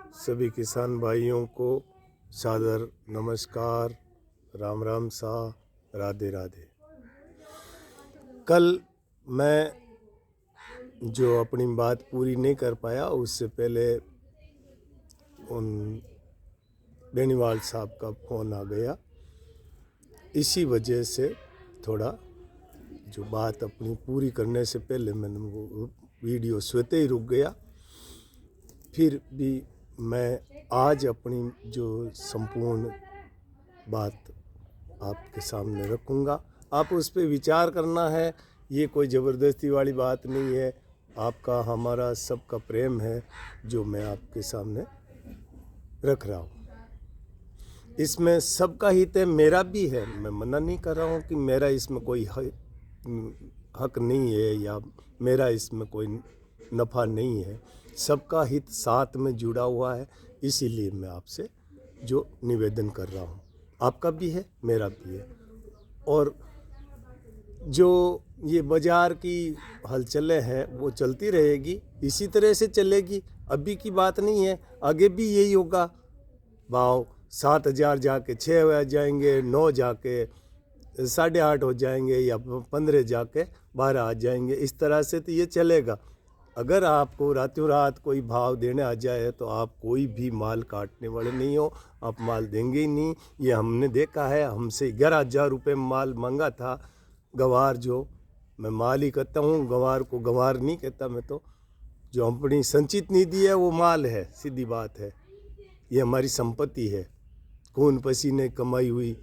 सभी किसान भाइयों को सादर नमस्कार, राम राम सा, राधे राधे। कल मैं जो अपनी बात पूरी नहीं कर पाया, उससे पहले उन बेनीवाल साहब का फ़ोन आ गया। इसी वजह से थोड़ा जो बात अपनी पूरी करने से पहले मैंने वो वीडियो स्वतः ही रुक गया। फिर भी मैं आज अपनी जो संपूर्ण बात आपके सामने रखूँगा। आप उस पर विचार करना है। ये कोई ज़बरदस्ती वाली बात नहीं है। आपका हमारा सबका प्रेम है जो मैं आपके सामने रख रहा हूँ। इसमें सबका हित है, मेरा भी है। मैं मना नहीं कर रहा हूँ कि मेरा इसमें कोई हक नहीं है या मेरा इसमें कोई नफ़ा नहीं है। सबका हित साथ में जुड़ा हुआ है। इसीलिए मैं आपसे जो निवेदन कर रहा हूँ, आपका भी है, मेरा भी है। और जो ये बाज़ार की हलचलें हैं वो चलती रहेगी, इसी तरह से चलेगी। अभी की बात नहीं है, आगे भी यही होगा। भाव 7,000 जाके 6 आ जाएंगे, 9 जाके 8.5 हो जाएंगे या 15 जाके 12 आ जाएंगे। इस तरह से तो ये चलेगा। अगर आपको रातों रात कोई भाव देने आ जाए तो आप कोई भी माल काटने वाले नहीं हो, आप माल देंगे ही नहीं। ये हमने देखा है। हमसे 11,000 रुपये माल मांगा था गवार, जो मैं माल ही कहता हूँ, गवार को गवार नहीं कहता मैं तो। जो अपनी संचित निधि है वो माल है, सीधी बात है। ये हमारी संपत्ति है, खून पसीने कमाई हुई,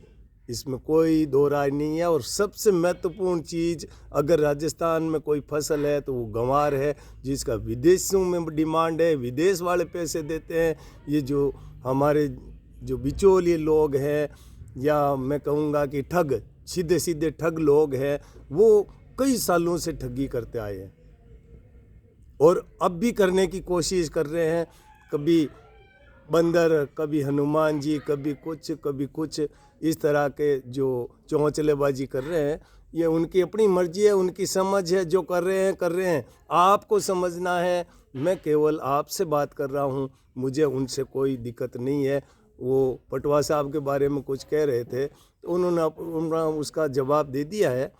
इसमें कोई दो राय नहीं है। और सबसे महत्वपूर्ण चीज़, अगर राजस्थान में कोई फसल है तो वो गंवार है, जिसका विदेशों में डिमांड है। विदेश वाले पैसे देते हैं। ये जो हमारे जो बिचौलिए लोग हैं, या मैं कहूँगा कि ठग, सीधे सीधे ठग लोग हैं, वो कई सालों से ठगी करते आए हैं और अब भी करने की कोशिश कर रहे हैं। कभी बंदर, कभी हनुमान जी, कभी कुछ इस तरह के जो चौंचलेबाजी कर रहे हैं। ये उनकी अपनी मर्जी है, उनकी समझ है। जो कर रहे हैं। आपको समझना है। मैं केवल आपसे बात कर रहा हूँ, मुझे उनसे कोई दिक्कत नहीं है। वो पटवा साहब के बारे में कुछ कह रहे थे तो उन्होंने उसका जवाब दे दिया है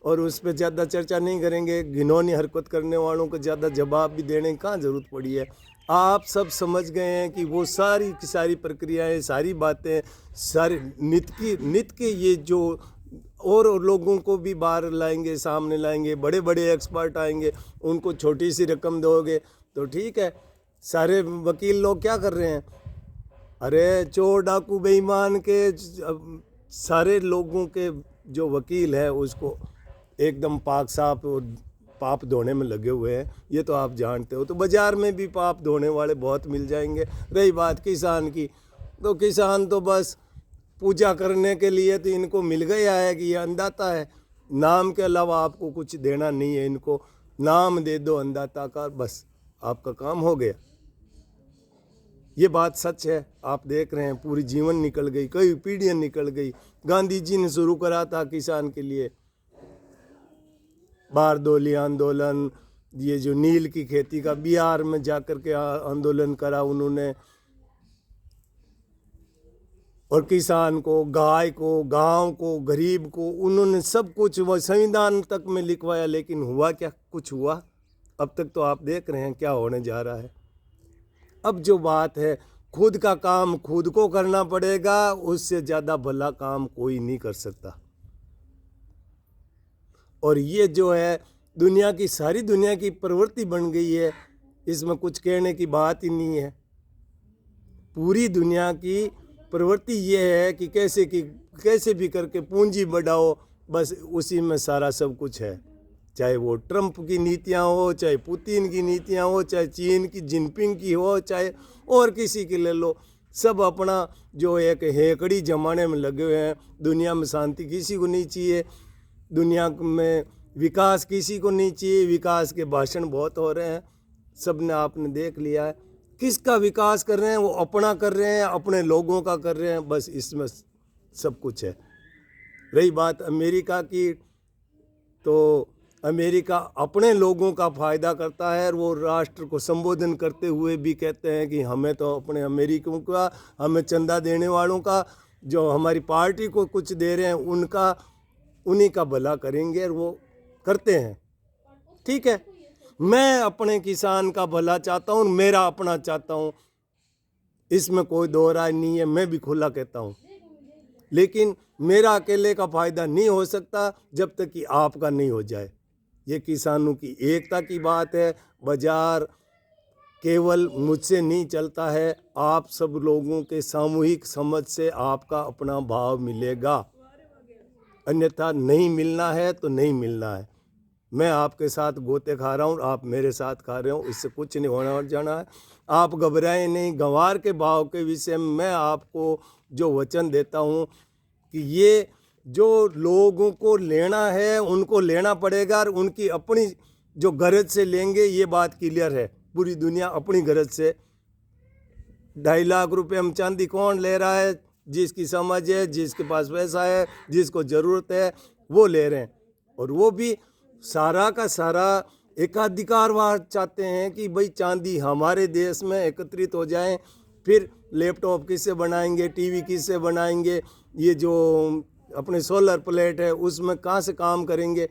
और उस पर ज़्यादा चर्चा नहीं करेंगे। घिनौनी हरकत करने वालों को ज़्यादा जवाब भी देने की कहाँ ज़रूरत पड़ी है। आप सब समझ गए हैं कि वो सारी की सारी प्रक्रियाएं, सारी बातें, सारे नित के ये जो और लोगों को भी बाहर लाएंगे, सामने लाएंगे, बड़े बड़े एक्सपर्ट आएंगे, उनको छोटी सी रकम दोगे तो ठीक है। सारे वकील लोग क्या कर रहे हैं? अरे चोर डाकू बेईमान के सारे लोगों के जो वकील हैं उसको एकदम पाक साफ और पाप धोने में लगे हुए हैं। ये तो आप जानते हो। तो बाज़ार में भी पाप धोने वाले बहुत मिल जाएंगे। रही बात किसान की, तो किसान तो बस पूजा करने के लिए तो इनको मिल गया है कि ये अन्नदाता है। नाम के अलावा आपको कुछ देना नहीं है। इनको नाम दे दो अन्नदाता का, बस आपका काम हो गया। ये बात सच है। आप देख रहे हैं, पूरी जीवन निकल गई, कई पीढ़ियाँ निकल गई। गांधी जी ने शुरू करा था किसान के लिए बारदोली आंदोलन। ये जो नील की खेती का बिहार में जाकर के आंदोलन करा उन्होंने, और किसान को, गाय को, गांव को, गरीब को, उन्होंने सब कुछ वो संविधान तक में लिखवाया। लेकिन हुआ क्या? कुछ हुआ? अब तक तो आप देख रहे हैं क्या होने जा रहा है। अब जो बात है, खुद का काम खुद को करना पड़ेगा। उससे ज़्यादा भला काम कोई नहीं कर सकता। और ये जो है दुनिया की, सारी दुनिया की प्रवृत्ति बन गई है। इसमें कुछ कहने की बात ही नहीं है। पूरी दुनिया की प्रवृत्ति ये है कि कैसे भी करके पूंजी बढ़ाओ, बस उसी में सारा सब कुछ है। चाहे वो ट्रंप की नीतियां हो, चाहे पुतिन की नीतियां हो, चाहे चीन की जिनपिंग की हो, चाहे और किसी की ले लो। सब अपना जो एक हेकड़ी जमाने में लगे हुए हैं। दुनिया में शांति किसी को नहीं चाहिए, दुनिया में विकास किसी को नहीं चाहिए। विकास के भाषण बहुत हो रहे हैं, सब ने आपने देख लिया है। किसका विकास कर रहे हैं? वो अपना कर रहे हैं, अपने लोगों का कर रहे हैं, बस इसमें सब कुछ है। रही बात अमेरिका की, तो अमेरिका अपने लोगों का फ़ायदा करता है और वो राष्ट्र को संबोधन करते हुए भी कहते हैं कि हमें तो अपने अमेरिकियों का, हमें चंदा देने वालों का, जो हमारी पार्टी को कुछ दे रहे हैं उनका, उन्हीं का भला करेंगे, और वो करते हैं। ठीक है, मैं अपने किसान का भला चाहता हूँ, मेरा अपना चाहता हूँ, इसमें कोई दो राय नहीं है, मैं भी खुला कहता हूँ। लेकिन मेरा अकेले का फ़ायदा नहीं हो सकता जब तक कि आपका नहीं हो जाए। ये किसानों की एकता की बात है। बाजार केवल मुझसे नहीं चलता है, आप सब लोगों के सामूहिक समझ से आपका अपना भाव मिलेगा, अन्यथा नहीं मिलना है तो नहीं मिलना है। मैं आपके साथ गोते खा रहा हूँ, आप मेरे साथ खा रहे हो, इससे कुछ नहीं होना और जाना है। आप घबराएं नहीं। गंवार के भाव के विषय में मैं आपको जो वचन देता हूँ कि ये जो लोगों को लेना है उनको लेना पड़ेगा, और उनकी अपनी जो गरज से लेंगे, ये बात क्लियर है। पूरी दुनिया अपनी गरज से 2.5 लाख रुपए हम चांदी कौन ले रहा है? जिसकी समझ है, जिसके पास पैसा है, जिसको ज़रूरत है, वो ले रहे हैं। और वो भी सारा का सारा एकाधिकारवाद चाहते हैं कि भाई चांदी हमारे देश में एकत्रित हो जाए। फिर लैपटॉप किससे बनाएंगे, टीवी किससे बनाएंगे, ये जो अपने सोलर प्लेट है उसमें कहाँ से काम करेंगे?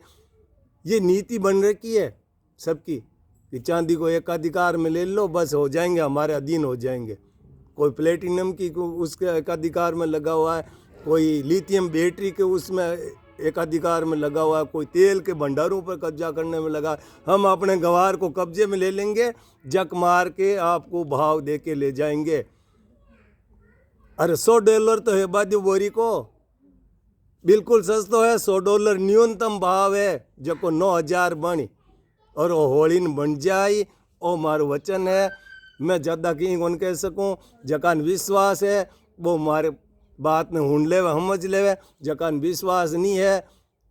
ये नीति बन रखी है सबकी कि चांदी को एकाधिकार में ले लो, बस हो जाएंगे, हमारे अधीन हो जाएंगे। कोई प्लेटिनम की उसके एकाधिकार में लगा हुआ है, कोई लिथियम बैटरी के उसमें एकाधिकार में लगा हुआ है, कोई तेल के भंडारों पर कब्जा करने में लगा। हम अपने गंवार को कब्जे में ले लेंगे, जक मार के आपको भाव दे के ले जाएंगे। अरे $100 तो है बाजू बोरी को, बिल्कुल सस्तो है। $100 न्यूनतम भाव है, जको 9,000 बनी और वो होली बन जाए। ओ मारो वचन है, मैं ज़्यादा कहीं कौन कह सकूँ। जकान विश्वास है वो मारे बात में हुन लेवे, समझ लेवे। जकान विश्वास नहीं है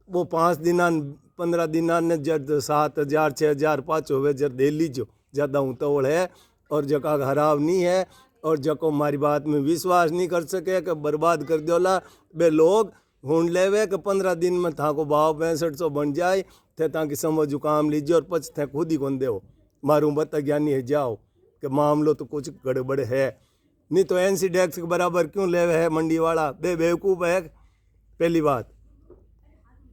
वो 5 दिना 15 दिना ने जब 7,000 6,000 पाँच होवे जब दे लीजो, ज़्यादा उतावड़ है। और जका खराब नहीं है और जको हमारी बात में विश्वास नहीं कर सके कि बर्बाद कर दोला, बे लोग हुन लेवे कि 15 दिन में था को भाव 6500 बन जाए थे, ताकि समझ जुकाम लीजिए और पच थे खुद ही कौन दे मारूँ बता ज्ञानी है जाओ कि मामलो तो कुछ गड़बड़ है। नहीं तो NCDEX के बराबर क्यों ले है मंडी वाला? बेवकूफ़ है। पहली बात,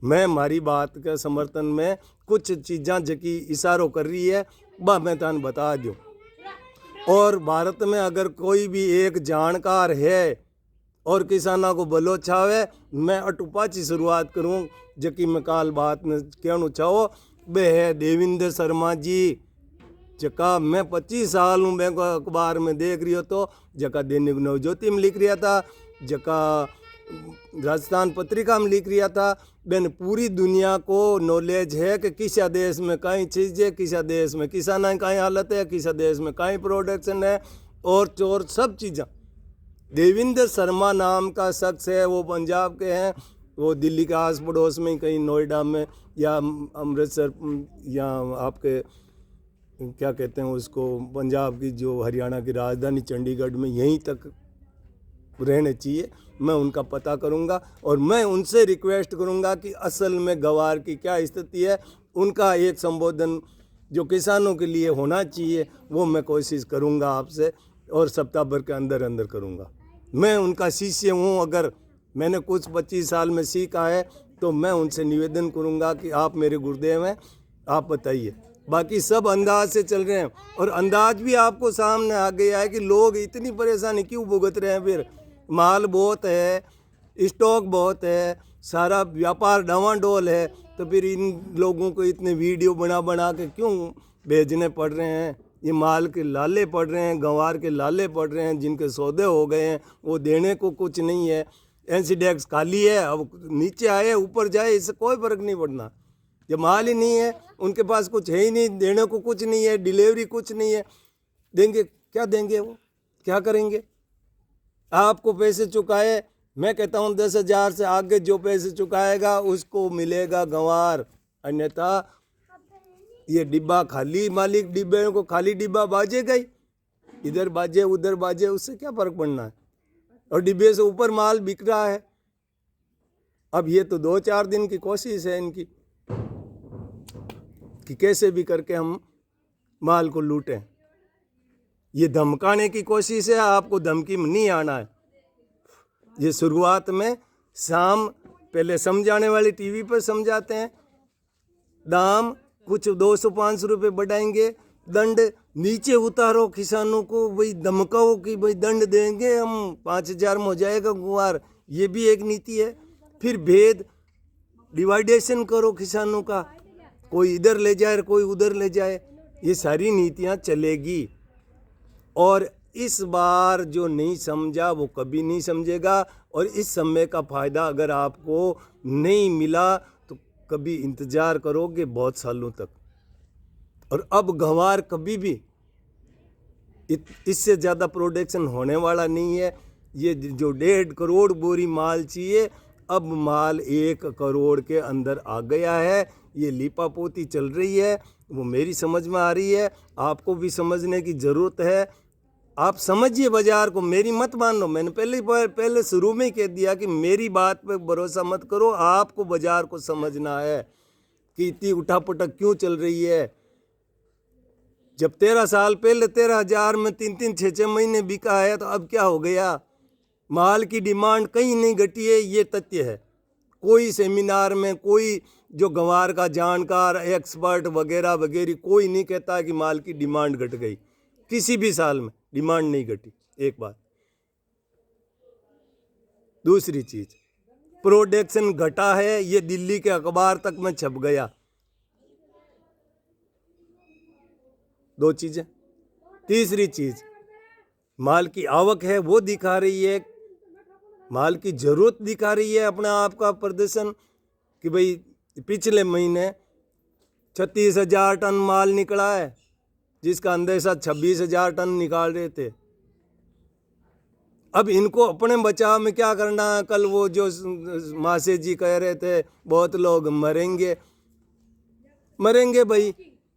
मैं हमारी बात के समर्थन में कुछ चीज़ां जकी इशारों कर रही है वह मैं तान बता दूँ। और भारत में अगर कोई भी एक जानकार है और किसानों को भलो चाहे, मैं अटुपाची शुरुआत करूँ जकी मैं काल बात में कहना चाहो, वे है देवेंद्र शर्मा जी। जका मैं 25 साल हूँ मैं अखबार में देख रही हो, तो जका दैनिक नवज्योति में लिख रहा था, जका राजस्थान पत्रिका में लिख रहा था। मैंने पूरी दुनिया को नॉलेज है कि किस देश में कई चीज़ है, किस देश में किसान की कई हालत है, किस देश में कई प्रोडक्शन है और चोर सब चीज़ें। देवेंद्र शर्मा नाम का शख्स है, वो पंजाब के हैं, वो दिल्ली के आस पड़ोस में कहीं नोएडा में या अमृतसर या आपके क्या कहते हैं उसको, पंजाब की जो हरियाणा की राजधानी चंडीगढ़ में यहीं तक रहने चाहिए। मैं उनका पता करूंगा और मैं उनसे रिक्वेस्ट करूंगा कि असल में गंवार की क्या स्थिति है, उनका एक संबोधन जो किसानों के लिए होना चाहिए वो मैं कोशिश करूंगा आपसे, और सप्ताह भर के अंदर अंदर करूंगा। मैं उनका शिष्य हूं, अगर मैंने कुछ 25 साल में सीखा है तो मैं उनसे निवेदन करूंगा कि आप मेरे गुरुदेव हैं, आप बताइए। बाकी सब अंदाज से चल रहे हैं और अंदाज भी आपको सामने आ गया है कि लोग इतनी परेशानी क्यों भुगत रहे हैं। फिर माल बहुत है, स्टॉक बहुत है, सारा व्यापार डावाडोल है, तो फिर इन लोगों को इतने वीडियो बना बना के क्यों भेजने पड़ रहे हैं? ये माल के लाले पड़ रहे हैं, गंवार के लाले पड़ रहे हैं, जिनके सौदे हो गए हैं, वो देने को कुछ नहीं है। NCDEX खाली है, अब नीचे आए ऊपर जाए इससे कोई फ़र्क नहीं पड़ना। जब माल ही नहीं है, उनके पास कुछ है ही नहीं, देने को कुछ नहीं है, डिलीवरी कुछ नहीं है, देंगे क्या? देंगे वो क्या करेंगे? आपको पैसे चुकाए, मैं कहता हूँ 10,000 से आगे जो पैसे चुकाएगा उसको मिलेगा गंवार, अन्यथा ये डिब्बा खाली, मालिक डिब्बे को खाली डिब्बा बाजेगा ही, इधर बाजे उधर बाजे, उससे क्या फ़र्क पड़ना है? और डिब्बे से ऊपर माल बिक रहा है। अब ये तो 2-4 दिन की कोशिश है इनकी। कि कैसे भी करके हम माल को लूटें। ये धमकाने की कोशिश है, आपको धमकी में नहीं आना है। ये शुरुआत में शाम पहले समझाने वाली टीवी पर समझाते हैं, दाम कुछ 200-500 रुपये बढ़ाएंगे, दंड नीचे उतारो किसानों को, भाई धमकाओ कि भाई दंड देंगे हम, 5,000 में हो जाएगा गुआर, ये भी एक नीति है। फिर भेद डिवाइडेशन करो किसानों का, कोई इधर ले जाए कोई उधर ले जाए, ये सारी नीतियाँ चलेगी। और इस बार जो नहीं समझा वो कभी नहीं समझेगा, और इस समय का फ़ायदा अगर आपको नहीं मिला तो कभी इंतज़ार करोगे बहुत सालों तक। और अब गंवार कभी भी इससे ज़्यादा प्रोडक्शन होने वाला नहीं है। ये जो 1.5 करोड़ बोरी माल चाहिए, अब माल 1 करोड़ के अंदर आ गया है। ये लीपापोती चल रही है, वो मेरी समझ में आ रही है, आपको भी समझने की ज़रूरत है। आप समझिए बाज़ार को, मेरी मत मान लो। मैंने पहले शुरू में ही कह दिया कि मेरी बात पे भरोसा मत करो, आपको बाज़ार को समझना है कि इतनी उठापटक क्यों चल रही है। जब 13 साल पहले 13,000 में 3-3, 6-6 महीने बिका है, तो अब क्या हो गया? माल की डिमांड कहीं नहीं घटी है, ये तथ्य है। कोई सेमिनार में कोई जो गंवार का जानकार एक्सपर्ट वगैरह वगैरह कोई नहीं कहता कि माल की डिमांड घट गई। किसी भी साल में डिमांड नहीं घटी, एक बात। दूसरी चीज, प्रोडक्शन घटा है, ये दिल्ली के अखबार तक में छप गया। 2 चीजें। तीसरी चीज, माल की आवक है वो दिखा रही है, माल की जरूरत दिखा रही है अपना आप का प्रदर्शन कि भाई पिछले महीने 36,000 टन माल निकला है, जिसका अंदेशा 26,000 टन निकाल रहे थे। अब इनको अपने बचाव में क्या करना है? कल वो जो मासे जी कह रहे थे बहुत लोग मरेंगे, मरेंगे भाई।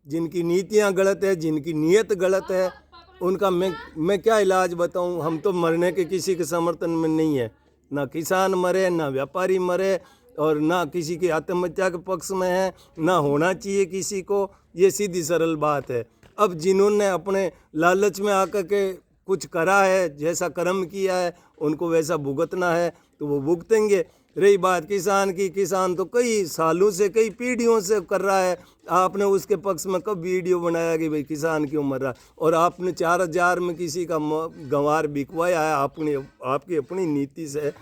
जिनकी नीतियां गलत है, जिनकी नीयत गलत है, उनका मैं क्या इलाज बताऊं। हम तो मरने के किसी के समर्थन में नहीं है, ना किसान मरे, ना व्यापारी मरे, और ना किसी की आत्महत्या के पक्ष में है, ना होना चाहिए किसी को। ये सीधी सरल बात है। अब जिन्होंने अपने लालच में आकर के कुछ करा है, जैसा कर्म किया है, उनको वैसा भुगतना है तो वो भुगतेंगे। रही बात किसान की, किसान तो कई सालों से, कई पीढ़ियों से कर रहा है। आपने उसके पक्ष में कब वीडियो बनाया कि भाई किसान क्यों मर रहा? और आपने 4,000 में किसी का गंवार बिकवाया है आपकी अपनी नीति से,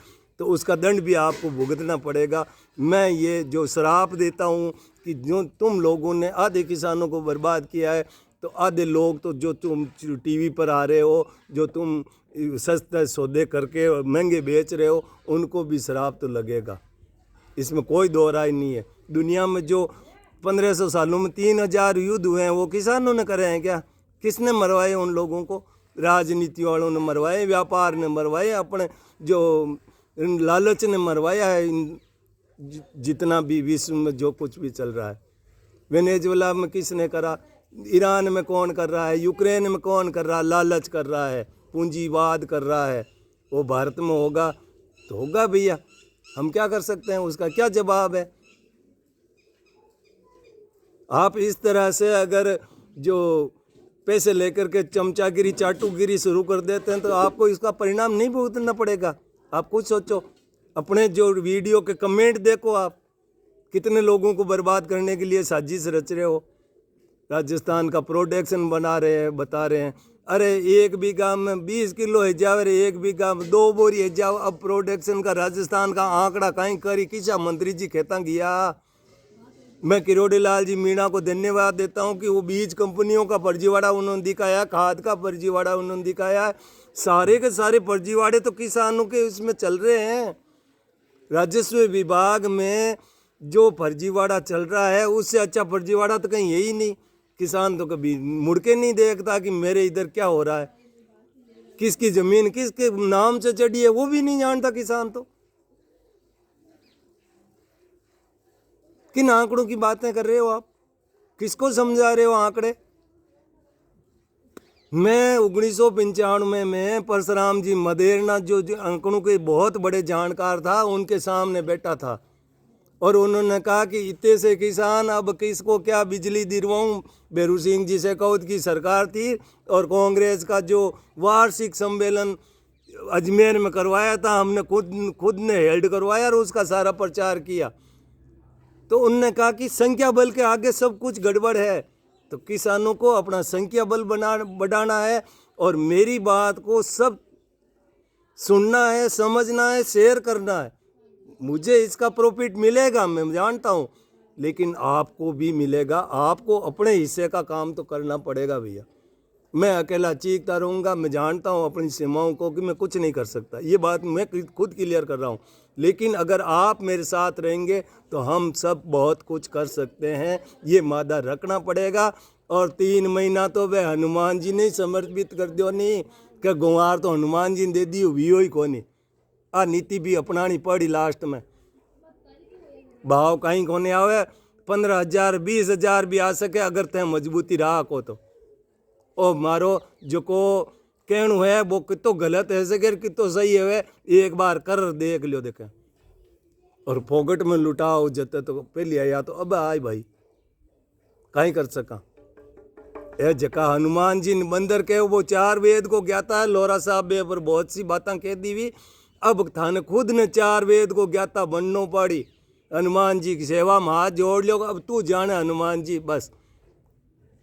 तो उसका दंड भी आपको भुगतना पड़ेगा। मैं ये जो श्राप देता हूँ कि जो तुम लोगों ने आधे किसानों को बर्बाद किया है, तो आधे लोग तो जो तुम टीवी पर आ रहे हो, जो तुम सस्ते सौदे करके महंगे बेच रहे हो, उनको भी श्राप तो लगेगा। इसमें कोई दो राय नहीं है। दुनिया में जो 1500 सालों में 3,000 युद्ध हुए हैं, वो किसानों ने करे हैं क्या? किसने मरवाए उन लोगों को? राजनीति वालों ने मरवाए, व्यापार ने मरवाए, अपने जो लालच ने मरवाया है। जितना भी विश्व में जो कुछ भी चल रहा है, वेनेजुएला में किसने करा? ईरान में कौन कर रहा है? यूक्रेन में कौन कर रहा है? लालच कर रहा है, पूंजीवाद कर रहा है। वो भारत में होगा तो होगा भैया, हम क्या कर सकते हैं? उसका क्या जवाब है? आप इस तरह से अगर जो पैसे लेकर के चमचागिरी चाटूगिरी शुरू कर देते हैं, तो आपको इसका परिणाम नहीं भुगतना पड़ेगा। आप कुछ सोचो, अपने जो वीडियो के कमेंट देखो, आप कितने लोगों को बर्बाद करने के लिए साजिश रच रहे हो। राजस्थान का प्रोडक्शन बना रहे हैं, बता रहे हैं अरे 1 बीघा में 20 किलो है जाओ, अरे 1 बीघा में 2 बोरी है जाओ। अब प्रोडक्शन का राजस्थान का आंकड़ा कहीं करी किसा मंत्री जी कहता गया। मैं किरोड़ी लाल जी मीणा को धन्यवाद देता हूं कि वो बीज कंपनियों का फर्जीवाड़ा उन्होंने दिखाया, खाद का फर्जीवाड़ा उन्होंने दिखाया। सारे के सारे फर्जीवाड़े तो किसानों के इसमें चल रहे हैं। राजस्व विभाग में जो फर्जीवाड़ा चल रहा है, उससे अच्छा फर्जीवाड़ा तो कहीं है ही नहीं। किसान तो कभी मुड़ के नहीं देखता कि मेरे इधर क्या हो रहा है, किसकी जमीन किसके नाम से चढ़ी है, वो भी नहीं जानता किसान तो। किन आंकड़ों की बातें कर रहे हो आप? किसको समझा रहे हो आंकड़े? मैं 1995 में परशुराम जी मदेरना जो आंकड़ों के बहुत बड़े जानकार था, उनके सामने बैठा था। और उन्होंने कहा कि इतने से किसान अब किसको क्या बिजली दिलवाऊं। बेरू सिंह जी शेखावत की सरकार थी और कांग्रेस का जो वार्षिक सम्मेलन अजमेर में करवाया था, हमने खुद ने हेल्ड करवाया और उसका सारा प्रचार किया। तो उनने कहा कि संख्या बल के आगे सब कुछ गड़बड़ है, तो किसानों को अपना संख्या बल बढ़ाना है और मेरी बात को सब सुनना है, समझना है, शेयर करना है। मुझे इसका प्रॉफिट मिलेगा, मैं जानता हूँ, लेकिन आपको भी मिलेगा। आपको अपने हिस्से का काम तो करना पड़ेगा भैया। मैं अकेला चीखता रहूँगा, मैं जानता हूँ अपनी सीमाओं को कि मैं कुछ नहीं कर सकता, ये बात मैं खुद क्लियर कर रहा हूँ। लेकिन अगर आप मेरे साथ रहेंगे तो हम सब बहुत कुछ कर सकते हैं, ये मादा रखना पड़ेगा। और 3 महीना तो वह हनुमान जी ने समर्पित कर दियो नहीं कि गुहार तो हनुमान जी ने दे दी हुई ही कोनी। आ नीति भी अपनानी पड़ी लास्ट में। भाव कहीं कोने आवे, 15,000 20,000 भी आ सके अगर तय मजबूती रहा को तो। ओ मारो जो को कहणु है वो कितो गलत है सके कितो सही है, एक बार कर देख लियो देखे। और फोगट में लुटाओ जते तो पहले आया तो अब आए भाई, कहीं कर सका। ए जका हनुमान जी ने बंदर के वो 4 वेद को ज्ञाता है, लोरा साहब बे पर बहुत सी बातें कह दी हुई। अब थाने खुद ने 4 वेद को ज्ञाता बननो पड़ी। हनुमान जी की सेवा में हाथ जोड़ लियो, अब तू जाने हनुमान जी बस।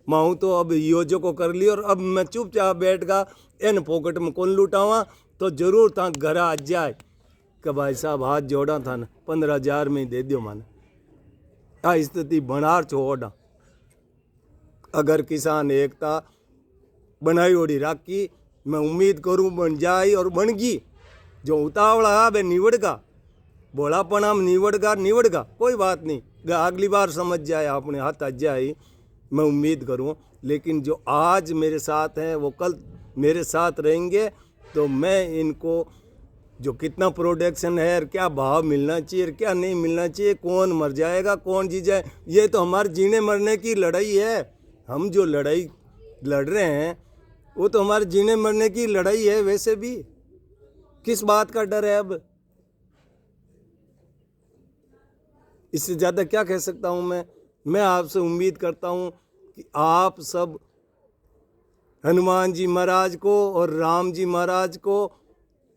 माँ तो अब योजो को कर ली और अब मैं चुपचाप बैठ गा, इन पॉकेट में कौन लुटावा तो जरूर था घर आ जाए कि भाई साहब हाथ जोड़ा था ना 15,000 में ही दे दियो माने। आ स्थिति बनार छोड़ा। अगर किसान एकता बनाई ओड़ी राखी, मैं उम्मीद करूं बन जाए और बन गई। जो उतावला बे निवड़गा, भोलापना में निवड़गा कोई बात नहीं, अगली बार समझ जाए अपने हाथ आ जाए, मैं उम्मीद करूं। लेकिन जो आज मेरे साथ हैं वो कल मेरे साथ रहेंगे, तो मैं इनको जो कितना प्रोडक्शन है और क्या भाव मिलना चाहिए और क्या नहीं मिलना चाहिए, कौन मर जाएगा कौन जी जाए, ये तो हमारे जीने मरने की लड़ाई है। हम जो लड़ाई लड़ रहे हैं वो तो हमारे जीने मरने की लड़ाई है। वैसे भी किस बात का डर है अब, इससे ज़्यादा क्या कह सकता हूँ मैं आपसे उम्मीद करता हूँ कि आप सब हनुमान जी महाराज को और राम जी महाराज को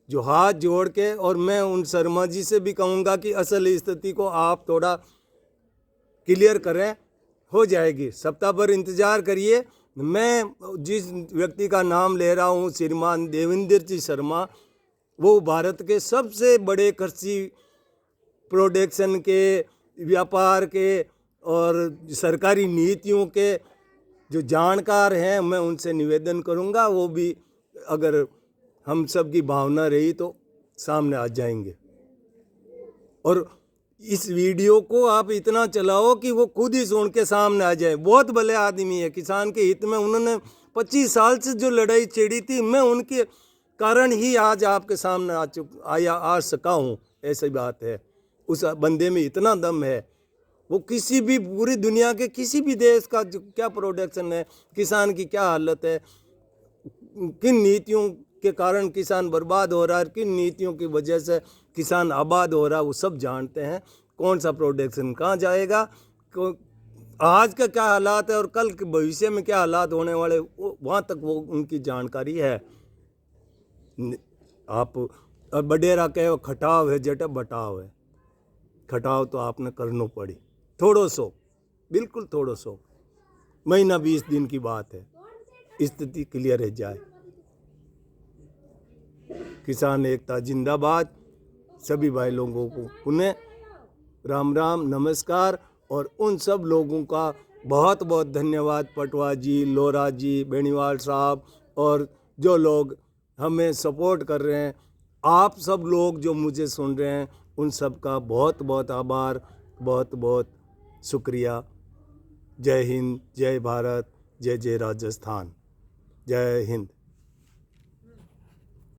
जो हाथ जोड़ के, और मैं उन शर्मा जी से भी कहूँगा कि असल स्थिति को आप थोड़ा क्लियर करें, हो जाएगी। सप्ताह भर इंतज़ार करिए। मैं जिस व्यक्ति का नाम ले रहा हूँ श्रीमान देवेंद्र जी शर्मा, वो भारत के सबसे बड़े कृषि प्रोडक्शन के, व्यापार के और सरकारी नीतियों के जो जानकार हैं, मैं उनसे निवेदन करूंगा वो भी अगर हम सब की भावना रही तो सामने आ जाएंगे। और इस वीडियो को आप इतना चलाओ कि वो खुद ही सुन के सामने आ जाए। बहुत भले आदमी है, किसान के हित में उन्होंने 25 साल से जो लड़ाई छेड़ी थी, मैं उनके कारण ही आज आपके सामने आ सका हूँ। ऐसी बात है, उस बंदे में इतना दम है। वो किसी भी पूरी दुनिया के किसी भी देश का जो क्या प्रोडक्शन है, किसान की क्या हालत है, किन नीतियों के कारण किसान बर्बाद हो रहा है, किन नीतियों की वजह से किसान आबाद हो रहा है, वो सब जानते हैं। कौन सा प्रोडक्शन कहाँ जाएगा, आज का क्या हालात है और कल के भविष्य में क्या हालात होने वाले, वहाँ तक वो उनकी जानकारी है। आप बडेरा कहो खटाव है जट बटाव है, खटाव तो आपने करनो पड़ी थोड़ो सो, बिल्कुल थोड़ो सो, महीना 20 दिन की बात है, स्थिति क्लियर है जाए। किसान एकता जिंदाबाद। सभी भाई लोगों को पुनः राम राम नमस्कार। और उन सब लोगों का बहुत बहुत धन्यवाद, पटवा जी, लोरा जी, बेनीवाल साहब और जो लोग हमें सपोर्ट कर रहे हैं, आप सब लोग जो मुझे सुन रहे हैं, उन सब का बहुत बहुत आभार, बहुत बहुत शुक्रिया। जय हिंद, जय भारत, जय जय राजस्थान, जय हिंद।